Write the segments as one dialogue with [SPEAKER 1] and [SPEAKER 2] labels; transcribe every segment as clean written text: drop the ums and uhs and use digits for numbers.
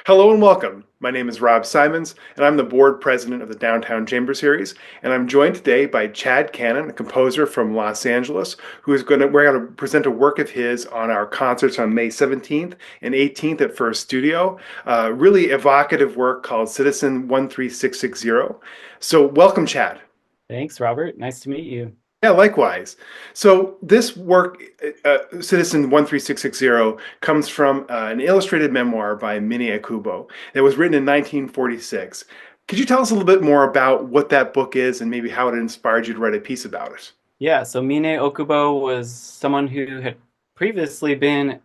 [SPEAKER 1] Hello and welcome. My name is Rob Simonds, and I'm the board president of the Downtown Chamber Series. And I'm joined today by Chad Cannon, a composer from Los Angeles, we're going to present a work of his on our concerts on May 17th and 18th at First Studio. Really evocative work called Citizen 13660. So welcome, Chad.
[SPEAKER 2] Thanks, Robert. Nice to meet you.
[SPEAKER 1] Yeah, likewise. So this work, Citizen 13660, comes from an illustrated memoir by Miné Okubo that was written in 1946. Could you tell us a little bit more about what that book is and maybe how it inspired you to write a piece about it?
[SPEAKER 2] Yeah, so Miné Okubo was someone who had previously been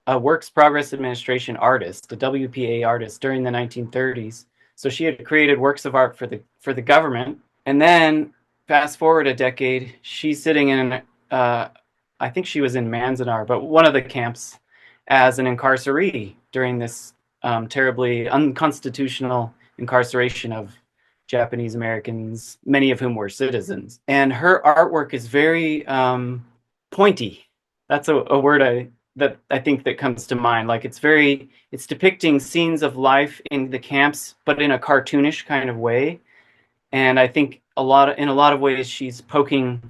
[SPEAKER 2] a Works Progress Administration artist, a WPA artist during the 1930s. So she had created works of art for the government, and then fast forward a decade, she's sitting in I think she was in Manzanar, but one of the camps as an incarceree during this terribly unconstitutional incarceration of Japanese Americans, many of whom were citizens. And her artwork is very pointy. That's a word that I think that comes to mind. Like it's depicting scenes of life in the camps, but in a cartoonish kind of way. And I think in a lot of ways she's poking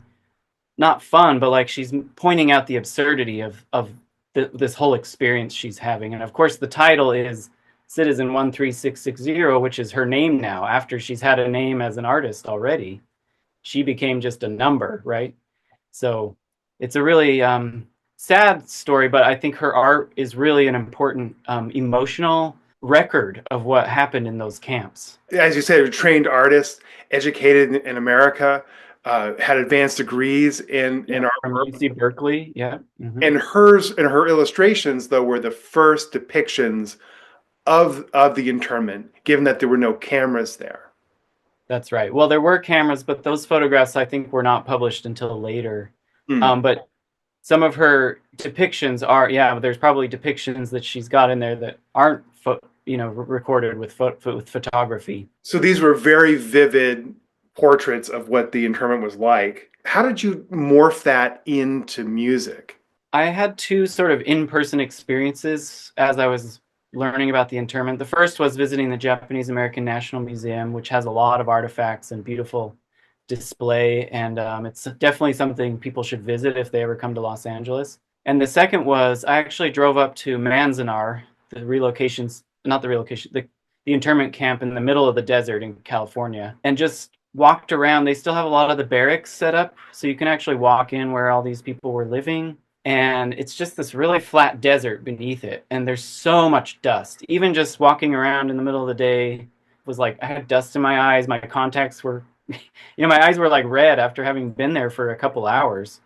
[SPEAKER 2] not fun, but like she's pointing out the absurdity of this whole experience she's having. And of course, the title is Citizen 13660, which is her name now. After she's had a name as an artist already, she became just a number, right? So it's a really sad story, but I think her art is really an important emotional record of what happened in those camps.
[SPEAKER 1] As you said, a trained artist, educated in America, had advanced degrees in
[SPEAKER 2] Yeah, from
[SPEAKER 1] artwork.
[SPEAKER 2] UC Berkeley. Yeah.
[SPEAKER 1] And her illustrations, though, were the first depictions of the internment, given that there were no cameras there.
[SPEAKER 2] That's right. Well, there were cameras, but those photographs I think were not published until later.
[SPEAKER 1] Hmm.
[SPEAKER 2] But some of her depictions are, yeah, there's probably depictions that she's got in there that aren't, recorded with photography.
[SPEAKER 1] So these were very vivid portraits of what the internment was like. How did you morph that into music?
[SPEAKER 2] I had two sort of in-person experiences as I was learning about the internment. The first was visiting the Japanese American National Museum, which has a lot of artifacts and beautiful display, and it's definitely something people should visit if they ever come to Los Angeles. And the second was I actually drove up to Manzanar, the internment camp in the middle of the desert in California, and just walked around. They still have a lot of the barracks set up, so you can actually walk in where all these people were living. And it's just this really flat desert beneath it. And there's so much dust. Even just walking around in the middle of the day was like, I had dust in my eyes. My contacts were, my eyes were like red after having been there for a couple hours.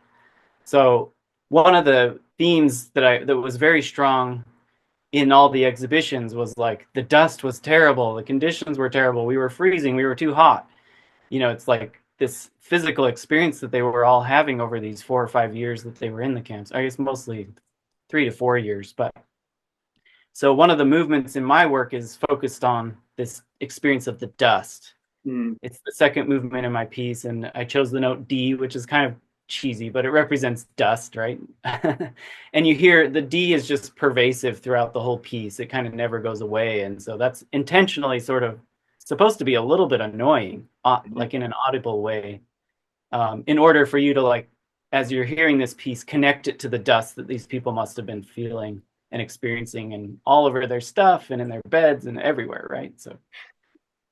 [SPEAKER 2] So one of the themes that was very strong in all the exhibitions was like the dust was terrible, the conditions were terrible, we were freezing, we were too hot. It's like this physical experience that they were all having over these 4 or 5 years that they were in the camps. I guess mostly 3 to 4 years. But so one of the movements in my work is focused on this experience of the dust.
[SPEAKER 1] Hmm.
[SPEAKER 2] It's the second movement in my piece, and I chose the note D, which is kind of cheesy, but it represents dust, right? And you hear the D is just pervasive throughout the whole piece. It kind of never goes away. And so that's intentionally sort of supposed to be a little bit annoying, like in an audible way, in order for you to, like, as you're hearing this piece, connect it to the dust that these people must have been feeling and experiencing and all over their stuff and in their beds and everywhere, right? So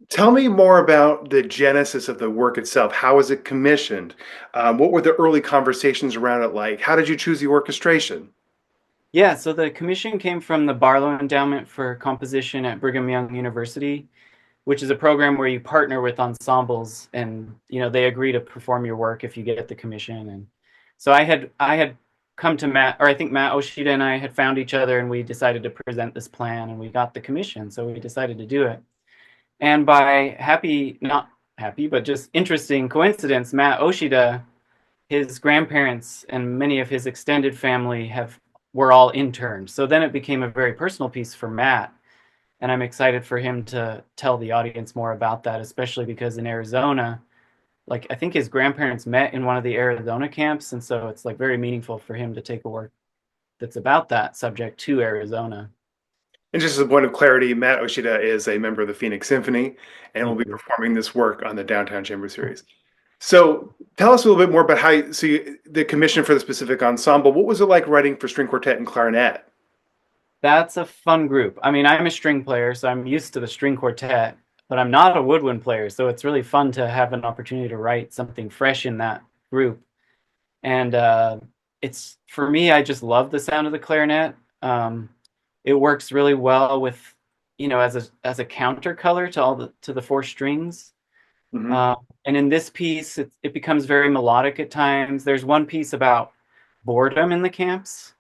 [SPEAKER 1] Tell me more about the genesis of the work itself. How was it commissioned? What were the early conversations around it like? How did you choose the orchestration?
[SPEAKER 2] yeah, so the commission came from the Barlow Endowment for Composition at Brigham Young University, which is a program where you partner with ensembles and they agree to perform your work if you get the commission. And so I had come to Matt, or I think Matt Oshida and I had found each other, and we decided to present this plan, and we got the commission, so we decided to do it. And by not happy, but just interesting coincidence, Matt Oshida, his grandparents and many of his extended family were all interns. So then it became a very personal piece for Matt. And I'm excited for him to tell the audience more about that, especially because in Arizona, like I think his grandparents met in one of the Arizona camps. And so it's like very meaningful for him to take a work that's about that subject to Arizona.
[SPEAKER 1] And just as a point of clarity, Matt Oshida is a member of the Phoenix Symphony and will
[SPEAKER 2] Thank
[SPEAKER 1] be
[SPEAKER 2] you.
[SPEAKER 1] performing this work on the Downtown Chamber Series. So tell us a little bit more about the commission for the specific ensemble. What was it like writing for string quartet and clarinet?
[SPEAKER 2] That's a fun group. I mean, I'm a string player, so I'm used to the string quartet, but I'm not a woodwind player, so it's really fun to have an opportunity to write something fresh in that group. And it's for me, I just love the sound of the clarinet. Um, it works really well with, as a counter color to the four strings.
[SPEAKER 1] Hmm.
[SPEAKER 2] And in this piece, it becomes very melodic at times. There's one piece about boredom in the camps,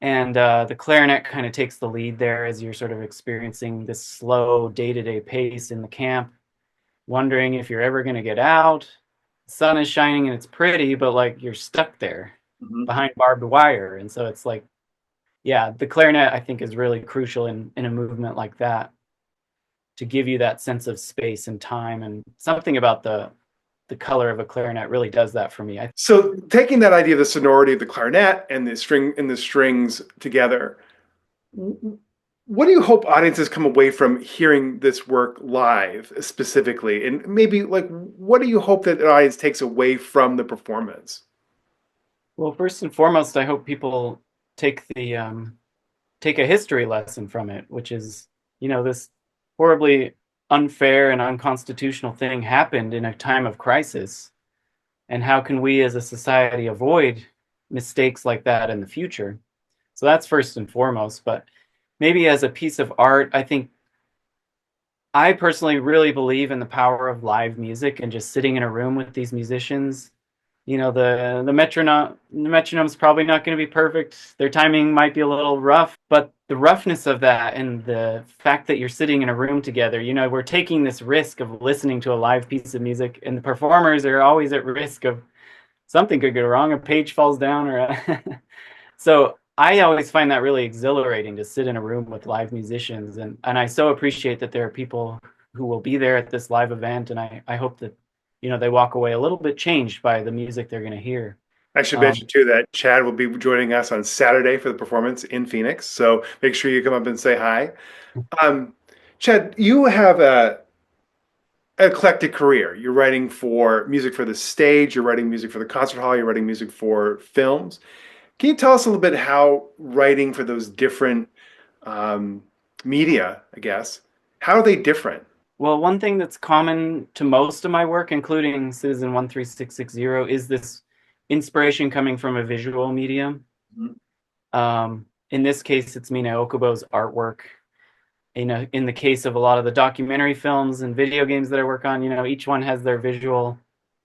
[SPEAKER 2] and the clarinet kind of takes the lead there as you're sort of experiencing this slow day-to-day pace in the camp, wondering if you're ever going to get out. The sun is shining and it's pretty, but like you're stuck there
[SPEAKER 1] Hmm.
[SPEAKER 2] behind barbed wire. And so it's like, yeah, the clarinet I think is really crucial in a movement like that to give you that sense of space and time. And something about the color of a clarinet really does that for me.
[SPEAKER 1] So taking that idea of the sonority of the clarinet and the strings together, what do you hope audiences come away from hearing this work live specifically? And maybe like what do you hope that an audience takes away from the performance?
[SPEAKER 2] Well, first and foremost, I hope people take the take a history lesson from it, which is, this horribly unfair and unconstitutional thing happened in a time of crisis. And how can we as a society avoid mistakes like that in the future? So that's first and foremost. But maybe as a piece of art, I think I personally really believe in the power of live music and just sitting in a room with these musicians. The metronome's probably not going to be perfect. Their timing might be a little rough, but the roughness of that and the fact that you're sitting in a room together, we're taking this risk of listening to a live piece of music, and the performers are always at risk of something could go wrong, a page falls down, so I always find that really exhilarating to sit in a room with live musicians, and I so appreciate that there are people who will be there at this live event, and I hope that they walk away a little bit changed by the music they're going to hear.
[SPEAKER 1] I should
[SPEAKER 2] Um,
[SPEAKER 1] mention too that Chad will be joining us on Saturday for the performance in Phoenix. So make sure you come up and say hi. Um, Chad, you have a eclectic career. You're writing for music for the stage, you're writing music for the concert hall, you're writing music for films. Can you tell us a little bit how writing for those different um, media, I guess, how are they different?
[SPEAKER 2] well, one thing that's common to most of my work, including Citizen 13660, is this inspiration coming from a visual medium.
[SPEAKER 1] Mhm.
[SPEAKER 2] In this case, it's Miné Okubo's artwork. In the case of a lot of the documentary films and video games that I work on, each one has their visual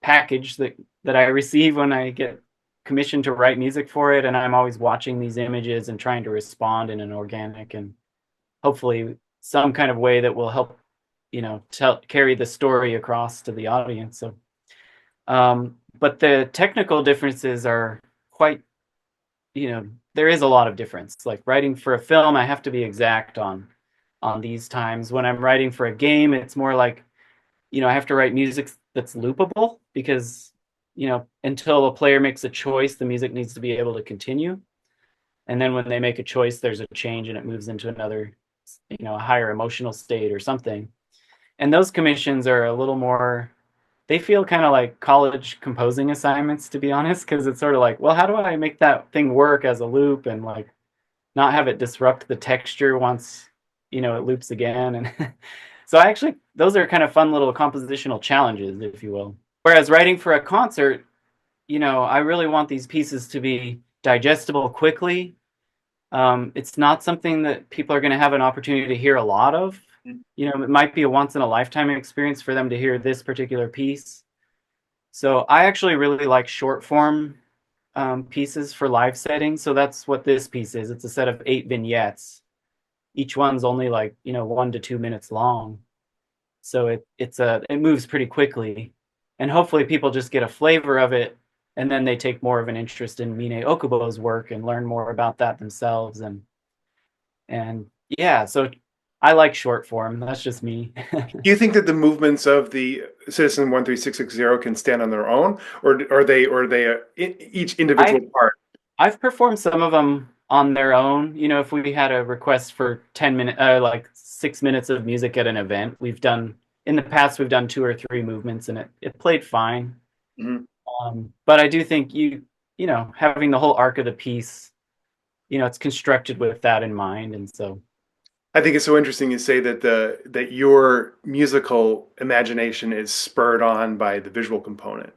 [SPEAKER 2] package that I receive when I get commissioned to write music for it, and I'm always watching these images and trying to respond in an organic and hopefully some kind of way that will help, carry the story across to the audience. So, but the technical differences are quite, there is a lot of difference. Like writing for a film, I have to be exact on these times. When I'm writing for a game, it's more like, I have to write music that's loopable because, until a player makes a choice, the music needs to be able to continue. And then when they make a choice, there's a change and it moves into another, a higher emotional state or something. And those commissions are a little more, they feel kind of like college composing assignments, to be honest, because it's sort of like, well, how do I make that thing work as a loop and like not have it disrupt the texture once it loops again. And so those are kind of fun little compositional challenges, if you will. Whereas writing for a concert, I really want these pieces to be digestible quickly. It's not something that people are going to have an opportunity to hear a lot of. It might be a once in a lifetime experience for them to hear this particular piece. So I actually really like short form pieces for live settings. So that's what this piece is. It's a set of 8 vignettes. Each one's only like 1 to 2 minutes long. So it moves pretty quickly, and hopefully people just get a flavor of it, and then they take more of an interest in Miné Okubo's work and learn more about that themselves. And yeah, so I like short form. That's just me.
[SPEAKER 1] Do you think that the movements of the Citizen 13660 can stand on their own, or are they each
[SPEAKER 2] I
[SPEAKER 1] individual part?
[SPEAKER 2] I've performed some of them on their own. If we had a request for 10 minutes, like 6 minutes of music at an event, we've done in the past, we've done two or three movements and it played fine.
[SPEAKER 1] Mhm.
[SPEAKER 2] But I do think having the whole arc of the piece, it's constructed with that in mind. And so,
[SPEAKER 1] I think it's so interesting you say that that your musical imagination is spurred on by the visual component.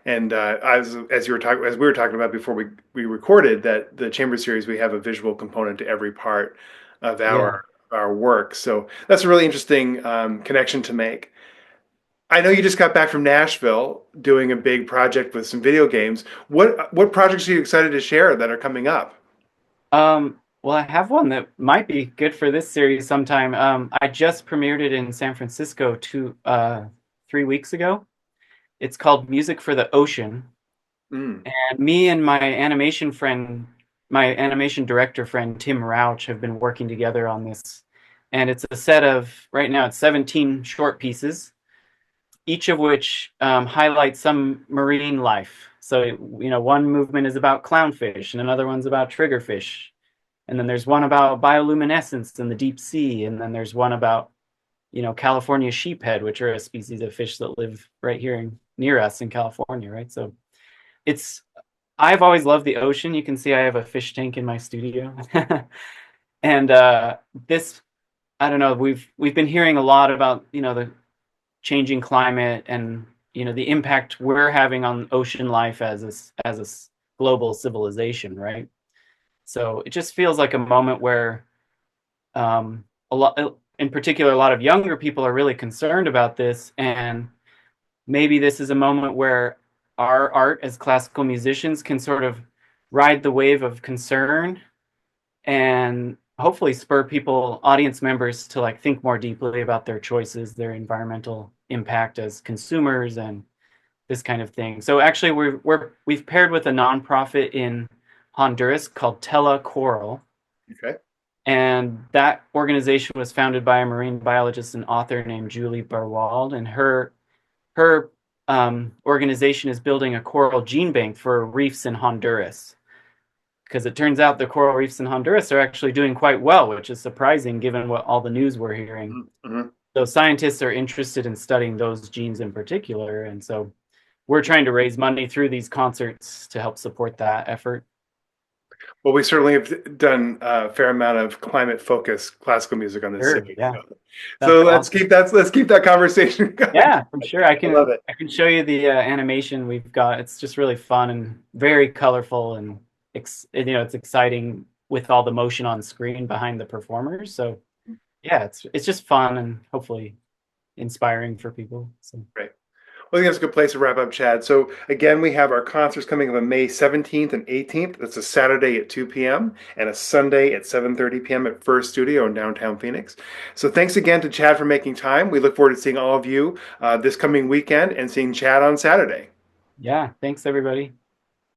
[SPEAKER 1] And as you were talking, as we were talking about before we recorded, that the chamber series we have a visual component to every part of
[SPEAKER 2] yeah.
[SPEAKER 1] our work. So that's a really interesting connection to make. I know you just got back from Nashville doing a big project with some video games. What projects are you excited to share that are coming up?
[SPEAKER 2] Well, I have one that might be good for this series sometime. I just premiered it in San Francisco 3 weeks ago. It's called Music for the Ocean.
[SPEAKER 1] Mm,
[SPEAKER 2] And me and my animation director friend, Tim Rauch, have been working together on this. And it's a set of, right now, it's 17 short pieces, each of which highlights some marine life. So, one movement is about clownfish, and another one's about triggerfish. And then there's one about bioluminescence in the deep sea. And then there's one about, California sheephead, which are a species of fish that live right here near us in California, right? So it's I've always loved the ocean. You can see I have a fish tank in my studio. And this I don't know, we've been hearing a lot about, the changing climate and, the impact we're having on ocean life as a global civilization, right? So it just feels like a moment where a lot in particular a lot of younger people are really concerned about this, and maybe this is a moment where our art as classical musicians can sort of ride the wave of concern and hopefully spur people, audience members, to like think more deeply about their choices, their environmental impact as consumers, and this kind of thing. So actually, we've paired with a nonprofit in Honduras called Tela Coral,
[SPEAKER 1] okay.
[SPEAKER 2] and that organization was founded by a marine biologist and author named Julie Barwald, and her organization is building a coral gene bank for reefs in Honduras, because it turns out the coral reefs in Honduras are actually doing quite well, which is surprising given what all the news we're hearing.
[SPEAKER 1] Mm-hmm.
[SPEAKER 2] So scientists are interested in studying those genes in particular, and so we're trying to raise money through these concerts to help support that effort.
[SPEAKER 1] Well, we certainly have done a fair amount of climate-focused classical music on this
[SPEAKER 2] Sure,
[SPEAKER 1] series.
[SPEAKER 2] yeah,
[SPEAKER 1] So
[SPEAKER 2] that's
[SPEAKER 1] let's
[SPEAKER 2] awesome.
[SPEAKER 1] keep that conversation going.
[SPEAKER 2] Yeah, for sure. I
[SPEAKER 1] I love
[SPEAKER 2] can
[SPEAKER 1] it.
[SPEAKER 2] I can show you the animation we've got. It's just really fun and very colorful, and it's exciting with all the motion on screen behind the performers. So yeah, it's just fun and hopefully inspiring for people. So
[SPEAKER 1] Great. Well, I think that's a good place to wrap up, Chad. So again, we have our concerts coming up on May 17th and 18th. That's a Saturday at 2 p.m. and a Sunday at 7:30 p.m. at First Studio in downtown Phoenix. So thanks again to Chad for making time. We look forward to seeing all of you this coming weekend and seeing Chad on Saturday.
[SPEAKER 2] yeah, thanks everybody.